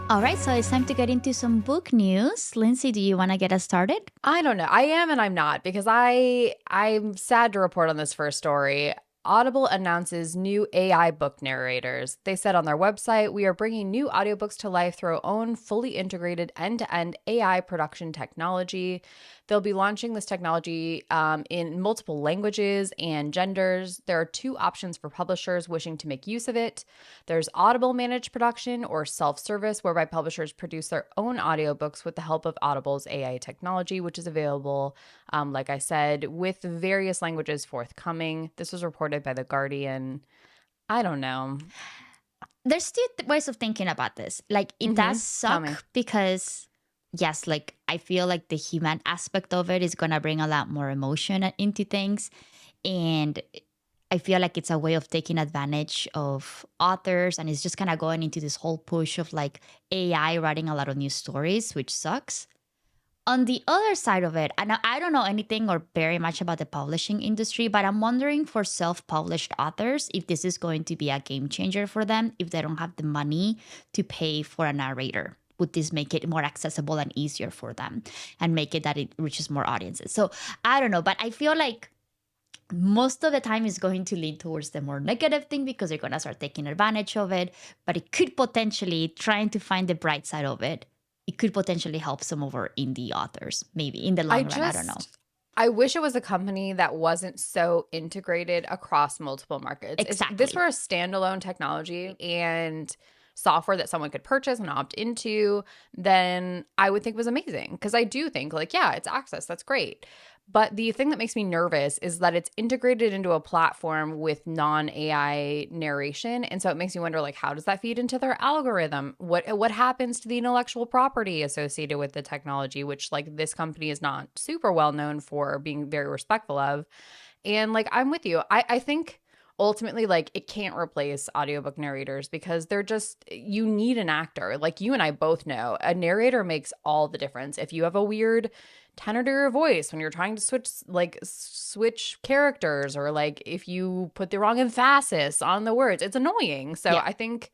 All right, so it's time to get into some book news. Lindsay, do you want to get us started? I don't know. I am and I'm not because I'm sad to report on this first story. Audible announces new AI book narrators. They said on their website, "We are bringing new audiobooks to life through our own fully integrated end-to-end AI production technology." They'll be launching this technology in multiple languages and genders. There are two options for publishers wishing to make use of it. There's Audible managed production or self-service, whereby publishers produce their own audiobooks with the help of Audible's AI technology, which is available, like I said, with various languages forthcoming. This was reported by The Guardian. I don't know. There's two ways of thinking about this. Like, it does Tell me. suck because, yes, like, I feel like the human aspect of it is going to bring a lot more emotion into things. And I feel like it's a way of taking advantage of authors. And it's just kind of going into this whole push of like AI writing a lot of new stories, which sucks. On the other side of it, and I don't know anything or very much about the publishing industry, but I'm wondering for self-published authors if this is going to be a game changer for them if they don't have the money to pay for a narrator. Would this make it more accessible and easier for them and make it that it reaches more audiences? So I don't know, but I feel like most of the time is going to lean towards the more negative thing because they're going to start taking advantage of it. But it could potentially, trying to find the bright side of it, it could potentially help some of our indie authors, maybe in the long run. I don't know. I wish it was a company that wasn't so integrated across multiple markets. Exactly. If this were a standalone technology and software that someone could purchase and opt into, then I would think it was amazing. Because I do think, like, yeah, it's access. That's great. But the thing that makes me nervous is that it's integrated into a platform with non-AI narration. And so it makes me wonder, like, how does that feed into their algorithm? What happens to the intellectual property associated with the technology, which, like, this company is not super well known for being very respectful of. And, like, I'm with you. I think ultimately, like, it can't replace audiobook narrators because they're just, you need an actor. Like, you and I both know a narrator makes all the difference. If you have a weird tenor to your voice when you're trying to switch characters, or like if you put the wrong emphasis on the words, it's annoying. So Yeah. I think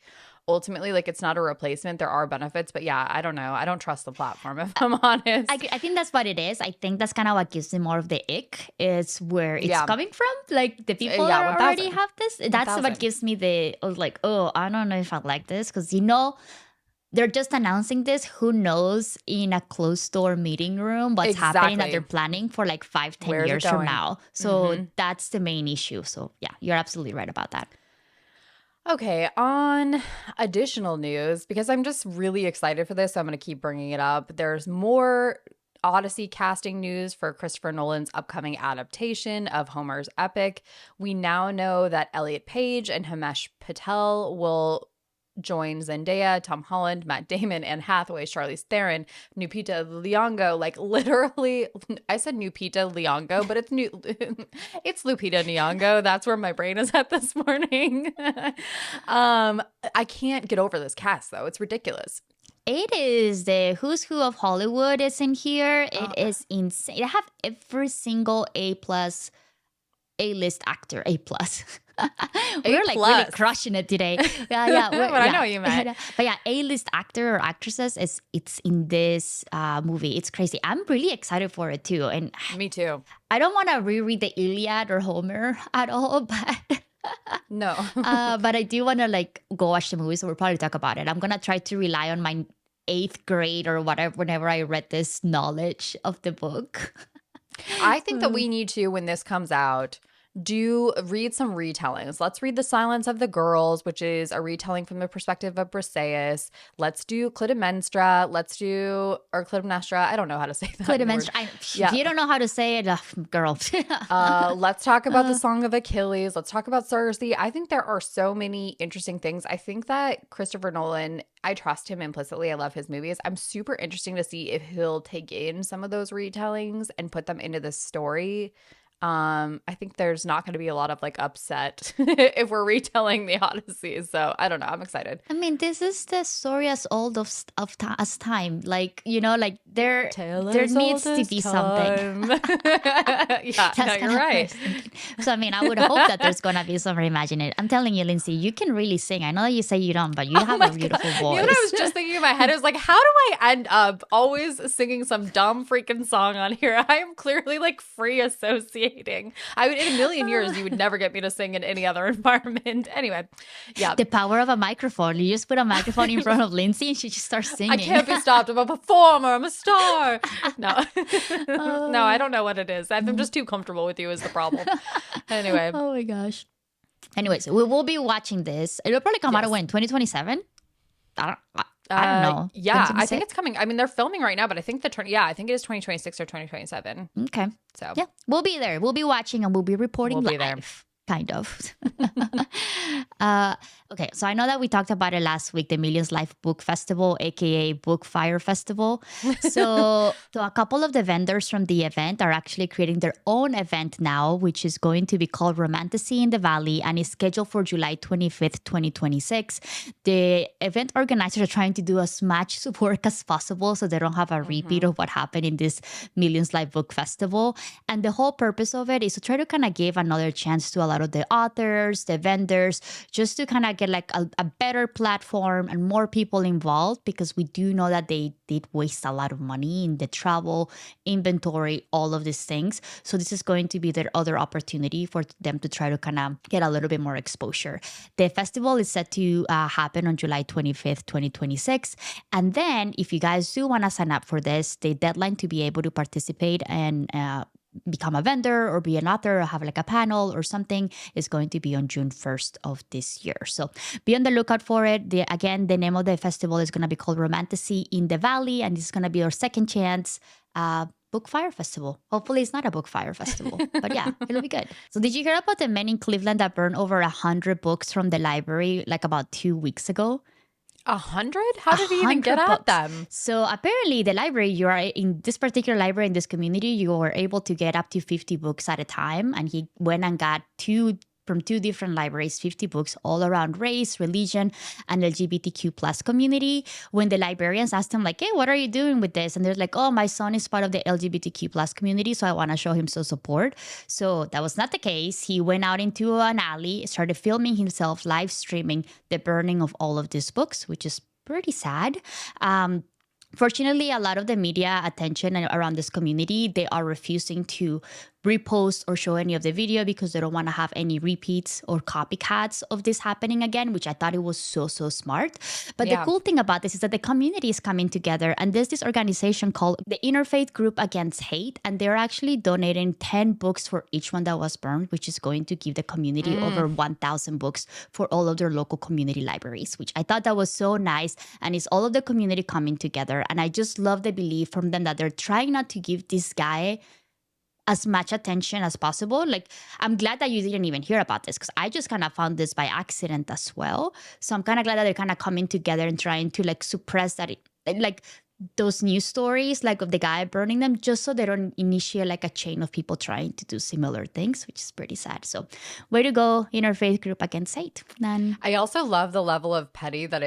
ultimately, like, it's not a replacement. There are benefits, but yeah, I don't know. I don't trust the platform, if I'm honest. I think that's what it is. I think that's kind of what gives me more of the ick. Is where it's coming from. Like, the people Yeah, that already 1,000. have this. That's 1,000. what gives me the, like, oh, I don't know if I like this. Because, they're just announcing this. Who knows in a closed door meeting room what's happening that they're planning for like 5-10 Where's it years from going? now. So that's the main issue. So yeah, you're absolutely right about that. Okay, on additional news, because I'm just really excited for this, so I'm going to keep bringing it up. There's more Odyssey casting news for Christopher Nolan's upcoming adaptation of Homer's epic. We now know that Elliot Page and Himesh Patel will join Zendaya, Tom Holland, Matt Damon, Anne Hathaway, Charlize Theron, Lupita Nyong'o. Like, literally, I said Lupita Nyong'o, but it's Lupita Nyong'o. That's where my brain is at this morning. I can't get over this cast, though. It's ridiculous. It is the who's who of Hollywood is in here. It is insane. They have every single A-plus A-list actor. A-plus. We're like really crushing it today. Yeah. But I know what you meant. But yeah, A-list actor or actresses it's in this movie. It's crazy. I'm really excited for it too. And me too. I don't want to reread the Iliad or Homer at all, but no. But I do want to like go watch the movie, so we'll probably talk about it. I'm gonna try to rely on my 8th grade or whatever whenever I read this knowledge of the book. I think that we need to, when this comes out, read some retellings. Let's read The Silence of the Girls, which is a retelling from the perspective of Briseis. Let's do Clytemnestra. Or Clytemnestra. I don't know how to say that. Clytemnestra. If you don't know how to say it, girl. Let's talk about the Song of Achilles. Let's talk about Circe. I think there are so many interesting things. I think that Christopher Nolan, I trust him implicitly. I love his movies. I'm super interested to see if he'll take in some of those retellings and put them into the story. I think there's not going to be a lot of like upset if we're retelling the Odyssey. So I don't know. I'm excited. I mean, this is the story as old as time. Like, like there Tale there as needs old to as be something. time. Yeah, no, That's kind you're of what I right. was thinking. So I mean, I would hope that there's gonna be some reimagining. I'm telling you, Lindsay, you can really sing. I know that you say you don't, but you Oh have my a God. beautiful You know what I voice. was just thinking in my head? It was like, how do I end up always singing some dumb freaking song on here? I am clearly like free associating. I would, in a million years, you would never get me to sing in any other environment. Anyway, yeah. The power of a microphone. You just put a microphone in front of Lindsay and she just starts I singing. can't be stopped. I'm a performer. I'm a star. No, no, I don't know what it is. I'm just too comfortable with you is the problem. Anyway, Oh my gosh. Anyways, we will be watching this. It'll probably come out yes. when 2027. I don't know. Yeah, I think 2026? it's coming. I mean, they're filming right now, but I think I think it is 2026 or 2027. Okay. So Yeah, we'll be there. We'll be watching and we'll be reporting We'll be live. there. Kind of. uh, okay, so I know that we talked about it last week, the Millions Live Book Festival, aka Book Fire Festival. So a couple of the vendors from the event are actually creating their own event now, which is going to be called Romantasy in the Valley and is scheduled for July 25th, 2026. The event organizers are trying to do as much work as possible so they don't have a repeat of what happened in this Millions Live Book Festival. And the whole purpose of it is to try to kind of give another chance to a lot of the authors, the vendors, just to kind of get like a better platform and more people involved, because we do know that they did waste a lot of money in the travel, inventory, all of these things. So this is going to be their other opportunity for them to try to kind of get a little bit more exposure. The festival is set to happen on July 25th, 2026. And then if you guys do want to sign up for this, the deadline to be able to participate and become a vendor or be an author or have like a panel or something is going to be on June 1st of this year. So be on the lookout for it. Again, the name of the festival is going to be called Romantasy in the Valley, and this is going to be our second chance Book Fire Festival. Hopefully it's not a Book Fire Festival, but yeah, it'll be good. So did you hear about the men in Cleveland that burned over 100 books from the library like about 2 weeks ago? 100? How did he even get 100 at books. them? So apparently the library, you are in this particular library in this community, you are able to get up to 50 books at a time. And he went and got from two different libraries, 50 books all around race, religion, and LGBTQ plus community. When the librarians asked him like, hey, what are you doing with this? And they're like, oh, my son is part of the LGBTQ plus community, so I want to show him some support. So that was not the case. He went out into an alley, started filming himself, live streaming the burning of all of these books, which is pretty sad. Fortunately, a lot of the media attention around this community, they are refusing to repost or show any of the video because they don't want to have any repeats or copycats of this happening again, which I thought it was so smart. But the cool thing about this is that the community is coming together, and there's this organization called the Interfaith Group Against Hate, and they're actually donating 10 books for each one that was burned, which is going to give the community over 1,000 books for all of their local community libraries, which I thought that was so nice. And it's all of the community coming together. And I just love the belief from them that they're trying not to give this guy as much attention as possible. Like, I'm glad that you didn't even hear about this because I just kind of found this by accident as well. So I'm kind of glad that they're kind of coming together and trying to like suppress that, like those news stories, like of the guy burning them, just so they don't initiate like a chain of people trying to do similar things, which is pretty sad. So way to go, Interfaith Group Against Hate. And I also love the level of petty that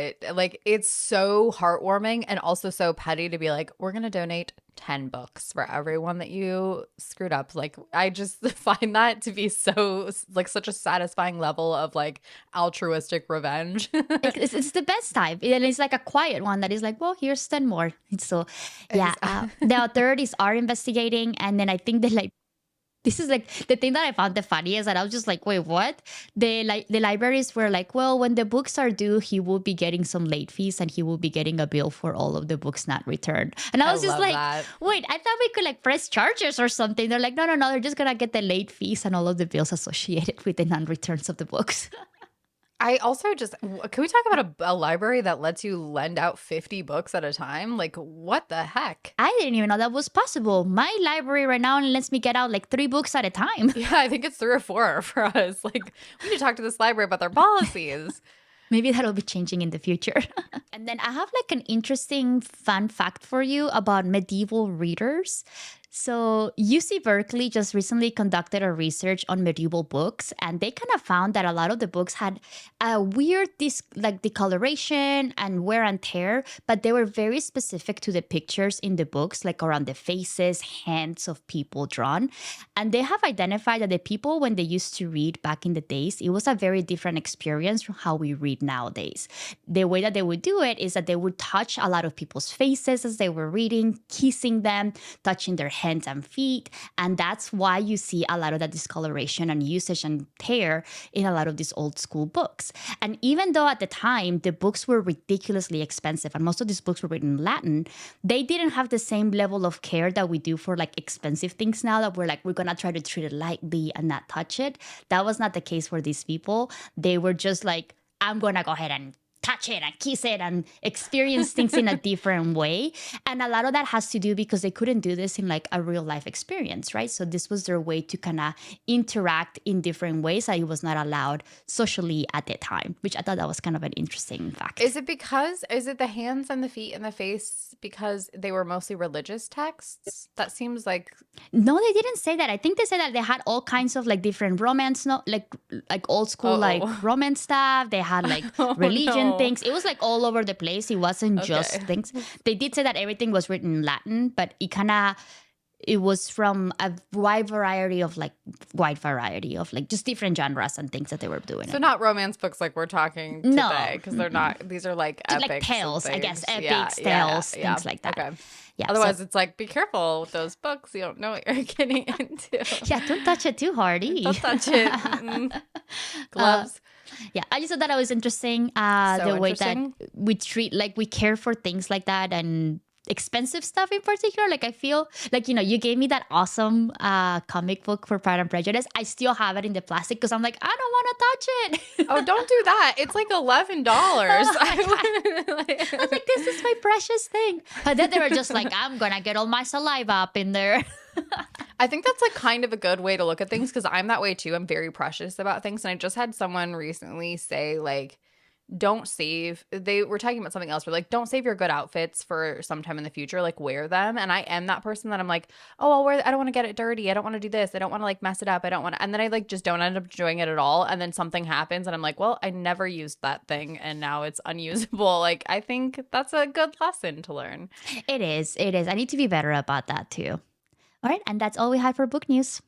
it's so heartwarming and also so petty to be like, we're going to donate 10 books for everyone that you screwed up. Like, I just find that to be so like such a satisfying level of like altruistic revenge. it's the best type. And it's like a quiet one that is like, well, here's 10 more. So yeah, the authorities are investigating. And then I think that like, this is like the thing that I found the funniest, that I was just like, wait, what? The libraries were like, well, when the books are due, he will be getting some late fees and he will be getting a bill for all of the books not returned. And I was just like, wait, I thought we could like press charges or something. They're like, no, they're just gonna get the late fees and all of the bills associated with the non-returns of the books. I also just, can we talk about a library that lets you lend out 50 books at a time? Like, what the heck? I didn't even know that was possible. My library right now lets me get out like 3 books at a time. Yeah, I think it's 3 or 4 for us. Like, we need to talk to this library about their policies. Maybe that'll be changing in the future. And then I have like an interesting fun fact for you about medieval readers. So, UC Berkeley just recently conducted a research on medieval books, and they kind of found that a lot of the books had a weird like discoloration and wear and tear, but they were very specific to the pictures in the books, like around the faces, hands of people drawn. And they have identified that the people, when they used to read back in the days, it was a very different experience from how we read nowadays. The way that they would do it is that they would touch a lot of people's faces as they were reading, kissing them, touching their hands and feet. And that's why you see a lot of that discoloration and usage and tear in a lot of these old school books. And even though at the time the books were ridiculously expensive and most of these books were written in Latin, they didn't have the same level of care that we do for like expensive things now, that we're like, we're gonna try to treat it lightly and not touch it. That was not the case for these people. They were just like, I'm gonna go ahead and touch it and kiss it and experience things in a different way. And a lot of that has to do because they couldn't do this in like a real life experience, right? So this was their way to kind of interact in different ways that it was not allowed socially at the time, which I thought that was kind of an interesting fact. Is it the hands and the feet and the face because they were mostly religious texts? That seems like... No, they didn't say that. I think they said that they had all kinds of like different romance, like old school like romance stuff. They had like religion things. It was like all over the place. It wasn't just things. They did say that everything was written in Latin, but it was from a wide variety of like just different genres and things that they were doing. So not romance books like we're talking today, because they're not. These are like epics, like tales, I guess, epics, tales, things like that. Okay. Yeah, otherwise, it's like, be careful with those books. You don't know what you're getting into. Yeah, don't touch it too hardy. Don't touch it. Gloves. Yeah, I just thought that was interesting. The way that we treat, like we care for things like that and expensive stuff in particular. Like I feel like, you gave me that awesome comic book for Pride and Prejudice. I still have it in the plastic because I'm like, I don't want to touch it. Oh, don't do that. It's like $11. I was like, this is my precious thing. But then they were just like, I'm going to get all my saliva up in there. I think that's like kind of a good way to look at things, because I'm that way too. I'm very precious about things. And I just had someone recently say like, they were talking about something else, but like, don't save your good outfits for sometime in the future, like wear them. And I am that person that I'm like, oh, I'll wear, I don't want to get it dirty. I don't want to do this. I don't want to like mess it up. I don't want to, and then I like just don't end up enjoying it at all. And then something happens and I'm like, well, I never used that thing and now it's unusable. Like, I think that's a good lesson to learn. It is. I need to be better about that too. All right. And that's all we had for book news.